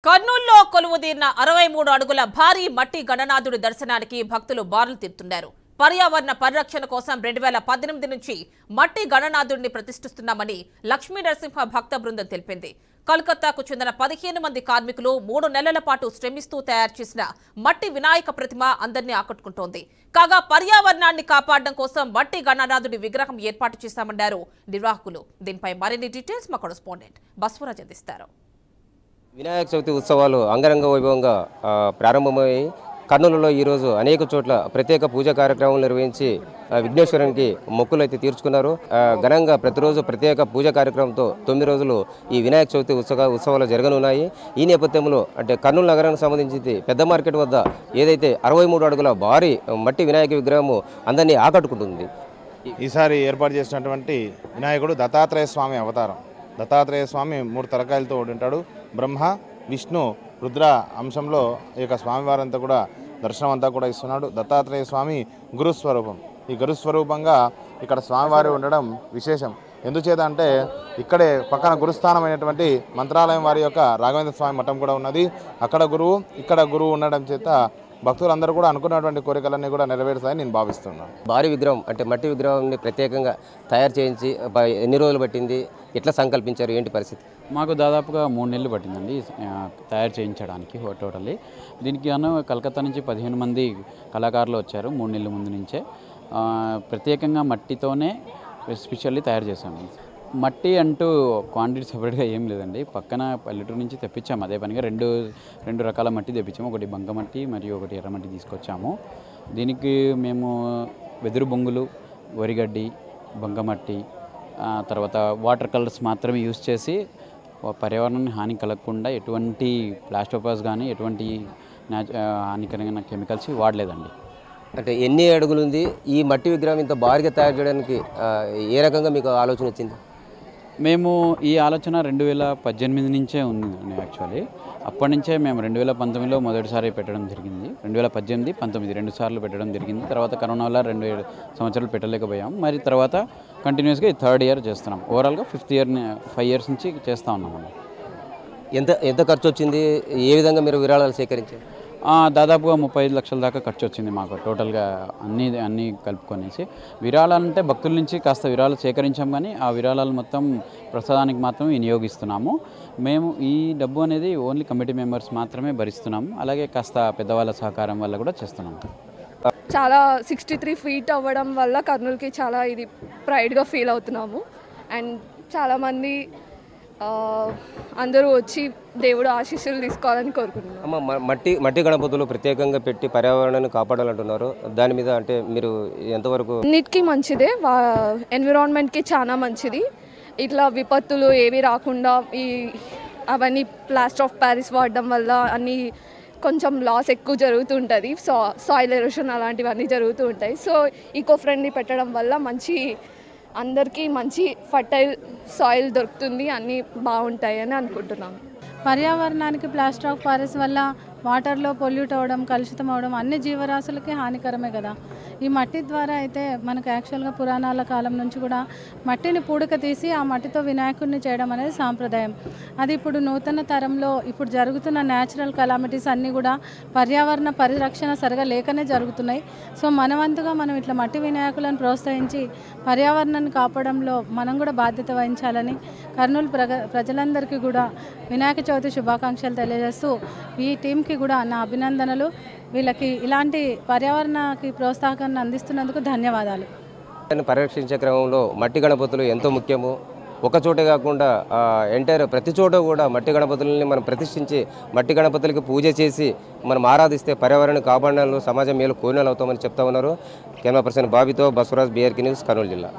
కర్నూలులో కొలువుదీరిన 63 అడుగుల భారీ మట్టి గణనాథుడి దర్శనానికి భక్తులు బారులు తీరుతున్నారు. పర్యావరణ పరిరక్షణ కోసం 2018 నుంచి మట్టి గణనాథుడిని ప్రతిష్ఠిస్తున్నామని లక్ష్మీ నరసింహ భక్త బృందం తెలిపింది. కలకత్తాకు చెందిన 15 మంది కార్మికులు 3 నెలల పాటు శ్రమిస్తూ తయారు చేసిన మట్టి వినాయక ప్రతిమ అందరినీ ఆకట్టుకుంటోంది. కాగా పర్యావరణాన్ని కాపాడడం కోసం మట్టి గణనాథుడి విగ్రహం ఏర్పాటు చేశామన్నారు నిర్వాహకులు. దీనిపై మరిన్ని డీటెయిల్స్ మా కరెస్పాండెంట్ బస్వరాజ్ అందిస్తారు. వినాయక చవితి ఉత్సవాలు అంగరంగ వైభవంగా ప్రారంభమయ్యాయి. కర్నూలులో ఈరోజు అనేక చోట్ల ప్రత్యేక పూజా కార్యక్రమాలు నిర్వహించి విఘ్నేశ్వరునికి మొక్కులు అయితే తీర్చుకున్నారు. ఘనంగా ప్రతిరోజు ప్రత్యేక పూజా కార్యక్రమంతో 9 రోజులు ఈ వినాయక చవితి ఉత్సవాలు జరగనున్నాయి. ఈ నేపథ్యంలో అంటే కర్నూలు నగరానికి సంబంధించి పెద్ద మార్కెట్ వద్ద ఏదైతే 63 అడుగుల భారీ మట్టి వినాయక విగ్రహము అందరినీ ఆకట్టుకుంటుంది. ఈసారి ఏర్పాటు చేసినటువంటి వినాయకుడు దత్తాత్రేయ స్వామి అవతారం. దత్తాత్రేయ స్వామి 3 తలకాయలతో ఉంటాడు. బ్రహ్మ, విష్ణు, రుద్ర అంశంలో ఈ యొక్క స్వామివారంతా కూడా దర్శనం అంతా కూడా ఇస్తున్నాడు. దత్తాత్రేయ స్వామి గురుస్వరూపం. ఈ గురుస్వరూపంగా ఇక్కడ స్వామివారి ఉండడం విశేషం. ఎందుచేత అంటే ఇక్కడే పక్కన గురుస్థానమైనటువంటి మంత్రాలయం వారి యొక్క రాఘవేంద్ర స్వామి మఠం కూడా ఉన్నది. అక్కడ గురువు, ఇక్కడ గురువు ఉండడం చేత భక్తులందరూ కూడా అనుకున్నటువంటి కోరికలన్నీ కూడా నెరవేరుతాయని నేను భావిస్తున్నాను. భారీ విగ్రహం అంటే మట్టి విగ్రహాన్ని ప్రత్యేకంగా తయారు చేయించి ఎన్ని రోజులు పట్టింది, ఎట్లా సంకల్పించారు, ఏంటి పరిస్థితి? మాకు దాదాపుగా 3 నెలలు పట్టిందండి తయారు చేయించడానికి టోటల్లీ. దీనికి గాను కలకత్తా నుంచి 15 మంది కళాకారులు వచ్చారు 3 నెలల ముందు నుంచే. ప్రత్యేకంగా మట్టితోనే స్పెషల్లీ తయారు చేశాము. మట్టి అంటూ క్వాంటిటీ సపరేట్గా ఏం లేదండి. పక్కన పల్లెటూరు నుంచి తెప్పించాము. అదే పనిగా రెండు రకాల మట్టి తెప్పించాము. ఒకటి బంకమట్టి మరియు ఒకటి ఎర్రమట్టి తీసుకొచ్చాము. దీనికి మేము వెదురు బొంగులు, వరిగడ్డి, బంకమట్టి, తర్వాత వాటర్ కలర్స్ మాత్రమే యూజ్ చేసి పర్యావరణాన్ని హాని కలగకుండా ఎటువంటి ప్లాస్టోపాస్ కానీ ఎటువంటి హానికరమైన కెమికల్స్ వాడలేదండి. అంటే ఎన్ని అడుగులు ఉంది ఈ మట్టి విగ్రహం ఇంత భారీగా తయారు చేయడానికి? ఏ రకంగా మీకు ఆలోచన వచ్చింది? మేము ఈ ఆలోచన 2018 నుంచే ఉంది యాక్చువల్లీ. అప్పటి నుంచే మేము 2019లో మొదటిసారి పెట్టడం జరిగింది. 2018, 19 2 సార్లు పెట్టడం జరిగింది. తర్వాత కరోనా వల్ల 2 సంవత్సరాలు పెట్టలేకపోయాం. మరి తర్వాత కంటిన్యూస్గా 3rd ఇయర్ చేస్తున్నాం. ఓవరాల్గా 5th ఇయర్ 5 ఇయర్స్ నుంచి చేస్తూ ఉన్నాం. ఎంత ఖర్చు వచ్చింది? ఏ విధంగా మీరు విరాళాలు సేకరించారు? దాదాపుగా 35 లక్షల దాకా ఖర్చు వచ్చింది మాకు టోటల్గా అన్నీ కలుపుకొనేసి. విరాళాలంటే భక్తుల నుంచి కాస్త విరాళాలు సేకరించాం, కానీ ఆ విరాళాలు మొత్తం ప్రసాదానికి మాత్రమే వినియోగిస్తున్నాము. మేము ఈ డబ్బు అనేది ఓన్లీ కమిటీ మెంబర్స్ మాత్రమే భరిస్తున్నాము. అలాగే కాస్త పెద్దవాళ్ళ సహకారం వల్ల కూడా చేస్తున్నాము. చాలా 63 ఫీట్ అవ్వడం వల్ల కర్నూలుకి చాలా ఇది ప్రైడ్గా ఫీల్ అవుతున్నాము. అండ్ చాలామంది అందరూ వచ్చి దేవుడు ఆశీస్సులు తీసుకోవాలని కోరుకుంటున్నాం. మట్టి గణపతులు ప్రత్యేకంగా పెట్టి పర్యావరణాన్ని కాపాడాలంటున్నారు. దాని మీద అంటే మీరు ఎంతవరకు? అన్నిటికీ మంచిదే, ఎన్విరాన్మెంట్కి చాలా మంచిది. ఇట్లా విపత్తులు ఏవి రాకుండా అవన్నీ ప్లాస్టర్ ఆఫ్ ప్యారిస్ వాడడం వల్ల అన్నీ కొంచెం లాస్ ఎక్కువ జరుగుతుంటుంది. సాయిల్ ఎరోషన్ అలాంటివన్నీ జరుగుతూ ఉంటాయి. సో ఈకో ఫ్రెండ్లీ పెట్టడం వల్ల అందరికీ మంచి ఫర్టైల్ సాయిల్ దొరుకుతుంది, అన్నీ బాగుంటాయి అని అనుకుంటున్నాం. పర్యావరణానికి ప్లాస్టర్ ఆఫ్ ప్యారిస్ వల్ల వాటర్లో పొల్యూట్ అవ్వడం, కలుషితం అవ్వడం అన్ని జీవరాశులకి హానికరమే కదా. ఈ మట్టి ద్వారా అయితే మనకు యాక్చువల్గా పురాణాల కాలం నుంచి కూడా మట్టిని పూడిక తీసి ఆ మట్టితో వినాయకుడిని చేయడం అనేది సాంప్రదాయం. అది ఇప్పుడు నూతన తరంలో ఇప్పుడు జరుగుతున్న న్యాచురల్ కలామిటీస్ అన్నీ కూడా పర్యావరణ పరిరక్షణ సరిగా లేకనే జరుగుతున్నాయి. సో మనవంతుగా మనం ఇట్లా మట్టి వినాయకులను ప్రోత్సహించి పర్యావరణాన్ని కాపాడంలో మనం కూడా బాధ్యత వహించాలని కర్నూలు ప్రజలందరికీ కూడా వినాయక చవితి శుభాకాంక్షలు తెలియజేస్తూ ఈ టీంకి కూడా నా అభినందనలు. వీళ్ళకి ఇలాంటి పర్యావరణానికి ప్రోత్సాహాన్ని అందిస్తున్నందుకు ధన్యవాదాలు. పరిరక్షించే క్రమంలో మట్టి గణపతులు ఎంతో ముఖ్యము. ఒక చోటే కాకుండా ఎంటైర్ ప్రతి చోట కూడా మట్టి గణపతులని మనం ప్రతిష్ఠించి మట్టి గణపతులకి పూజ చేసి మనం ఆరాధిస్తే పర్యావరణ కాపాడడంలో సమాజం మేలు కోరినలు అవుతామని చెప్తా ఉన్నారు. కెమెరా పర్సన్ బాబీతో బస్వరాజ్, BRK న్యూస్, కర్నూలు జిల్లా.